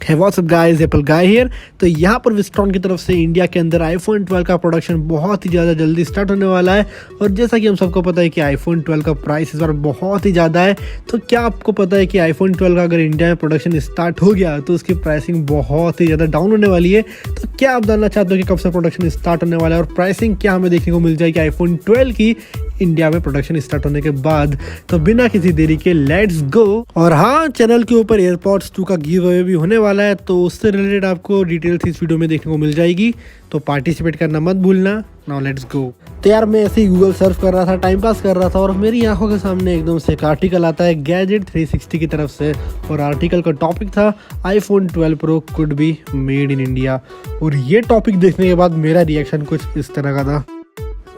Hey, what's up guys, Apple guy here. तो यहाँ पर विस्ट्रॉन की तरफ से इंडिया के अंदर आईफोन 12 का प्रोडक्शन बहुत ही ज़्यादा जल्दी स्टार्ट होने वाला है। और जैसा कि हम सबको पता है कि आईफोन 12 का प्राइस इस बार बहुत ही ज़्यादा है। तो क्या आपको पता है कि आईफोन 12 का अगर इंडिया में प्रोडक्शन स्टार्ट हो गया तो उसकी प्राइसिंग बहुत ही ज़्यादा डाउन होने वाली है। तो क्या आप जानना चाहते हो कि कब से प्रोडक्शन स्टार्ट होने वाला है और प्राइसिंग क्या हमें देखने को मिल जाएगी आईफोन 12 की इंडिया में प्रोडक्शन स्टार्ट होने के बाद? तो बिना किसी देरी के लेट्स गो। और हाँ, चैनल के ऊपर एयरपॉड्स 2 का गिव अवे भी होने वाला है, तो उससे रिलेटेड आपको डिटेल्स इस वीडियो में देखने को मिल जाएगी। तो पार्टिसिपेट करना मत भूलना। Now let's go. तो यार मैं ऐसे ही गूगल सर्च कर रहा था, टाइम पास कर रहा था, और मेरी आंखों के सामने एकदम से एक आर्टिकल आता है गैजेट 360 की तरफ से। और आर्टिकल का टॉपिक था iPhone 12 pro could be made in India. और ये टॉपिक देखने के बाद मेरा रिएक्शन कुछ इस तरह का था।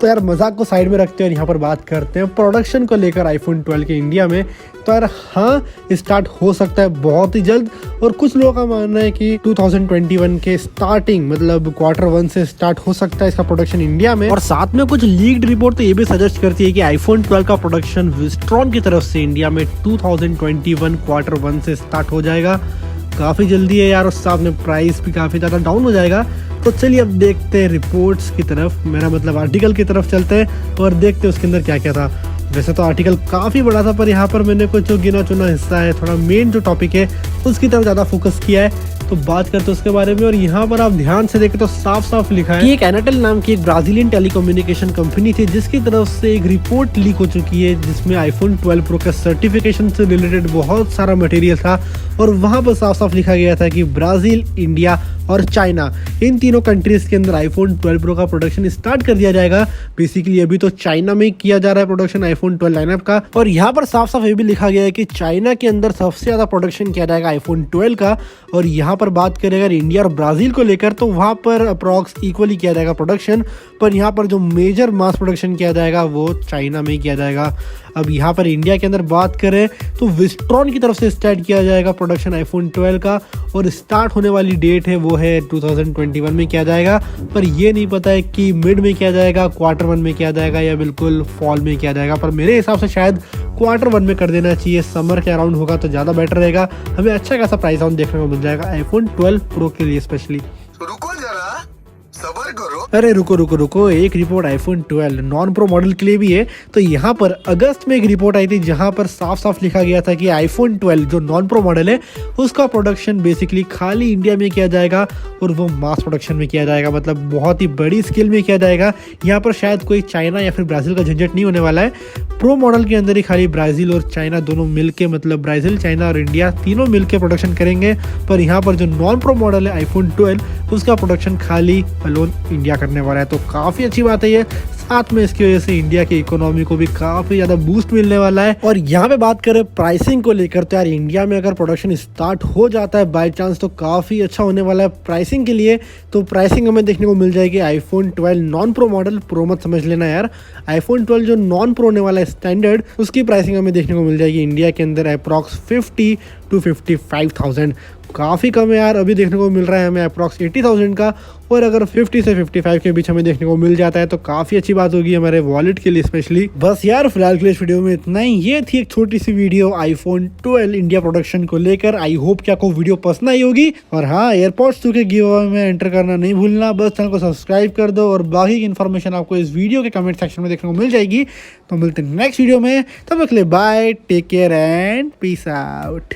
तो यार मजाक को साइड में रखते हैं और यहाँ पर बात करते हैं प्रोडक्शन को लेकर आईफोन 12 के इंडिया में। तो यार हाँ, स्टार्ट हो सकता है बहुत ही जल्द। और कुछ लोगों का मानना है कि 2021 के स्टार्टिंग मतलब Q1 से स्टार्ट हो सकता है इसका प्रोडक्शन इंडिया में। और साथ में कुछ लीक्ड रिपोर्ट तो ये भी सजेस्ट करती है कि आईफोन 12 का प्रोडक्शन विस्ट्रॉन की तरफ से इंडिया में 2021 Q1 से स्टार्ट हो जाएगा। काफ़ी जल्दी है यार, और साथ में प्राइस भी काफ़ी ज़्यादा डाउन हो जाएगा। तो चलिए अब देखते हैं रिपोर्ट्स की तरफ, मेरा मतलब आर्टिकल की तरफ चलते हैं और देखते हैं उसके अंदर क्या क्या था। वैसे तो आर्टिकल काफ़ी बड़ा था, पर यहाँ पर मैंने कुछ जो गिना चुना हिस्सा है, थोड़ा मेन जो टॉपिक है उसकी तरफ ज़्यादा फोकस किया है। तो बात करते हैं उसके बारे में। और यहाँ पर आप ध्यान से देखें तो साफ साफ लिखा है कि एक एनाटेल नाम की एक ब्राजीलियन टेलीकम्युनिकेशन कंपनी थी जिसकी तरफ से एक रिपोर्ट लीक हो चुकी है जिसमें आईफोन 12 प्रो का सर्टिफिकेशन से रिलेटेड बहुत सारा मटेरियल था। और वहाँ पर साफ साफ लिखा गया था कि ब्राज़ील, इंडिया और चाइना, इन तीनों कंट्रीज के अंदर आईफोन 12 प्रो का प्रोडक्शन स्टार्ट कर दिया जाएगा। बेसिकली अभी तो चाइना में किया जा रहा है प्रोडक्शन आईफोन 12 लाइनअप का। और यहाँ पर साफ साफ ये भी लिखा गया है कि चाइना के अंदर सबसे ज़्यादा प्रोडक्शन किया जाएगा आईफोन 12 का। और यहाँ पर बात करें अगर इंडिया और ब्राज़ील को लेकर तो वहाँ पर अप्रॉक्स इक्वली किया जाएगा प्रोडक्शन। पर यहाँ पर जो मेजर मास प्रोडक्शन किया जाएगा वो चाइना में किया जाएगा। अब यहाँ पर इंडिया के अंदर बात करें तो विस्ट्रॉन की तरफ से स्टार्ट किया जाएगा प्रोडक्शन आईफोन 12 का। और स्टार्ट होने वाली डेट है वो है 2021 में किया जाएगा। पर ये नहीं पता है कि मिड में किया जाएगा, Q1 में किया जाएगा या बिल्कुल फॉल में किया जाएगा। पर मेरे हिसाब से शायद Q1 में कर देना चाहिए, समर के अराउंड होगा तो ज़्यादा बेटर रहेगा। हमें अच्छा खासा प्राइस ऑन देखने को मिल जाएगा आईफोन 12 प्रो के लिए स्पेशली। रुको जरा, सबर करो। अरे रुको, एक report iPhone 12 non pro model के लिए भी है। तो यहाँ पर अगस्त में एक रिपोर्ट आई थी जहाँ पर साफ साफ लिखा गया था कि आईफोन 12 जो नॉन प्रो मॉडल है उसका प्रोडक्शन बेसिकली खाली इंडिया में किया जाएगा और वो मास प्रोडक्शन में किया जाएगा, मतलब बहुत ही बड़ी स्केल में किया जाएगा। यहाँ पर शायद कोई चाइना या फिर ब्राज़ील का झंझट नहीं होने वाला है। प्रो मॉडल के अंदर ही खाली ब्राज़ील और चाइना दोनों मिलके, मतलब ब्राज़ील, चाइना और इंडिया तीनों मिलके प्रोडक्शन करेंगे। पर यहाँ पर जो नॉन प्रो मॉडल है आईफोन 12 उसका प्रोडक्शन खाली अलोन इंडिया करने वाला है। तो काफ़ी अच्छी बात है ये। साथ में इसकी वजह से इंडिया की इकोनॉमी को भी काफ़ी ज़्यादा बूस्ट मिलने वाला है। और यहाँ पे बात करें प्राइसिंग को लेकर तो यार इंडिया में अगर प्रोडक्शन स्टार्ट हो जाता है बाय चांस तो काफ़ी अच्छा होने वाला है प्राइसिंग के लिए। तो प्राइसिंग हमें देखने को मिल जाएगी iPhone 12 non pro model, pro मत समझ लेना यार। आईफोन 12 जो नॉन प्रो होने वाला है स्टैंडर्ड, उसकी प्राइसिंग हमें देखने को मिल जाएगी इंडिया के अंदर अप्रॉक्स 50 to 55,000। काफ़ी कम है यार, अभी देखने को मिल रहा है हमें अप्रॉक्स 80,000 का। और अगर 50 से 55 के बीच हमें देखने को मिल जाता है तो काफ़ी अच्छी बात होगी हमारे वॉलेट के लिए स्पेशली। बस यार फिलहाल के लिए इस वीडियो में इतना ही। ये थी एक छोटी सी वीडियो आईफोन 12 इंडिया प्रोडक्शन को लेकर। आई होप कि आपको वीडियो पसंद आई होगी। और हाँ, एयरपॉड्स 2 के गिव अवे में एंटर करना नहीं भूलना। बस चैनल को सब्सक्राइब कर दो और बाकी की इन्फॉर्मेशन आपको इस वीडियो के कमेंट सेक्शन में देखने को मिल जाएगी। तो मिलते हैं नेक्स्ट वीडियो में, तब तक के लिए bye, take care and peace out.